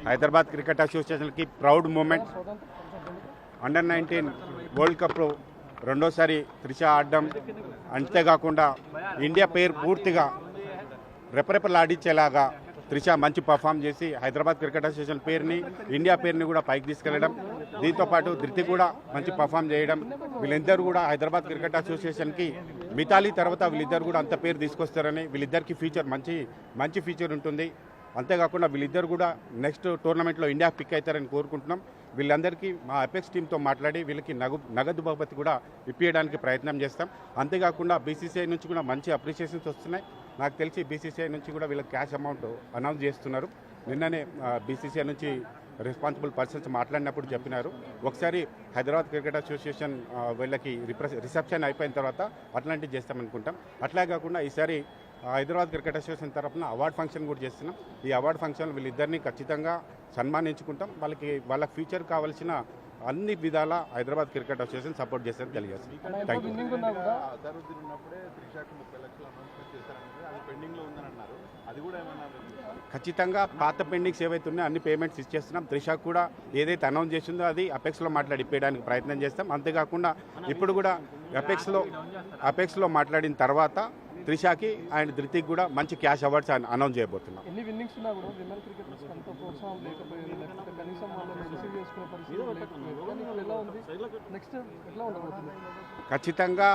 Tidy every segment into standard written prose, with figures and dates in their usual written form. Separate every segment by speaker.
Speaker 1: Hyderabad cricket అసోసియేషన్కి proud moment. Under nineteen world కప్లో రెండోసారి త్రిష ఆడడం, అంతేకాకుండా ఇండియా పేరు పూర్తిగా రెపరెపలాడించేలాగా త్రిష మంచి పర్ఫామ్ చేసి హైదరాబాద్ క్రికెట్ అసోసియేషన్ పేరుని, ఇండియా పేరుని కూడా పైకి తీసుకెళ్లడం, దీంతోపాటు ధృతి కూడా మంచి పర్ఫామ్ చేయడం, వీళ్ళిద్దరు కూడా హైదరాబాద్ క్రికెట్ అసోసియేషన్కి మితాలి తర్వాత వీళ్ళిద్దరు కూడా అంత పేరు తీసుకొస్తారని, వీళ్ళిద్దరికి ఫ్యూచర్ మంచి ఫ్యూచర్ ఉంటుంది. అంతేకాకుండా వీళ్ళిద్దరు కూడా నెక్స్ట్ టోర్నమెంట్లో ఇండియా పిక్ అవుతారని కోరుకుంటున్నాం. వీళ్ళందరికీ మా అపెక్స్ టీంతో మాట్లాడి వీళ్ళకి నగదు బహుమతి కూడా ఇప్పించడానికి ప్రయత్నం చేస్తాం. అంతేకాకుండా బీసీసీఐ నుంచి కూడా మంచి అప్రిషియేషన్స్ వస్తున్నాయి. నాకు తెలిసి బీసీసీఐ నుంచి కూడా వీళ్ళకి క్యాష్ అమౌంట్ అనౌన్స్ చేస్తున్నారు. నిన్ననే బీసీసీఐ నుంచి రెస్పాన్సిబుల్ పర్సన్స్ మాట్లాడినప్పుడు చెప్పినారు, ఒకసారి హైదరాబాద్ క్రికెట్ అసోసియేషన్ వీళ్ళకి రిసెప్షన్ అయిపోయిన తర్వాత అట్లాంటివి చేస్తామనుకుంటాం. అట్లా కాకుండా ఈసారి హైదరాబాద్ క్రికెట్ అసోసియేషన్ తరఫున అవార్డు ఫంక్షన్ కూడా చేస్తున్నాం. ఈ అవార్డు ఫంక్షన్ వీళ్ళిద్దరిని ఖచ్చితంగా సన్మానించుకుంటాం. వాళ్ళ ఫ్యూచర్ కావాల్సిన అన్ని విధాల హైదరాబాద్ క్రికెట్ అసోసియేషన్ సపోర్ట్ చేస్తారని తెలియజేస్తుంది. Thank you. ఖచ్చితంగా పాత పెండింగ్స్ ఏవైతే ఉన్నాయో అన్ని పేమెంట్స్ ఇచ్చేస్తున్నాం. త్రిషకు కూడా ఏదైతే అనౌన్స్ చేసిందో అది అపెక్స్లో మాట్లాడి ఇప్పేయడానికి ప్రయత్నం చేస్తాం. అంతేకాకుండా ఇప్పుడు కూడా అపెక్స్లో మాట్లాడిన తర్వాత త్రిషకి అండ్ ధృతికి కూడా మంచి క్యాష్ అవార్డ్స్ అనౌన్స్ చేయబోతున్నాం. ఖచ్చితంగా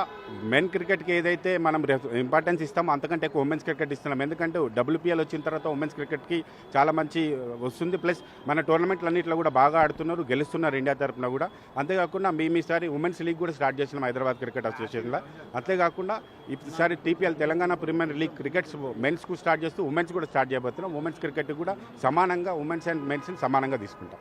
Speaker 1: మెన్ క్రికెట్కి ఏదైతే మనం ఇంపార్టెన్స్ ఇస్తామో అంతకంటే ఎక్కువ ఉమెన్స్ క్రికెట్ ఇస్తున్నాం. ఎందుకంటే WPL వచ్చిన తర్వాత ఉమెన్స్ క్రికెట్కి చాలా మంచి వస్తుంది. ప్లస్ మన టోర్నమెంట్లు అన్నింటిలో కూడా బాగా ఆడుతున్నారు, గెలుస్తున్నారు ఇండియా తరఫున కూడా. అంతేకాకుండా మేము ఈసారి ఉమెన్స్ లీగ్ కూడా స్టార్ట్ చేసినాం హైదరాబాద్ క్రికెట్ అసోసియేషన్లో. అంతేకాకుండా ఈసారి TPL Telangana premier league crickets మెన్స్కు స్టార్ట్ చేస్తూ ఉమెన్స్ కూడా స్టార్ట్ చేయబోతున్నాం. ఉమెన్స్ క్రికెట్ కూడా సమానంగా ఉమెన్స్ అండ్ మెన్స్ సమానంగా తీసుకుంటాం.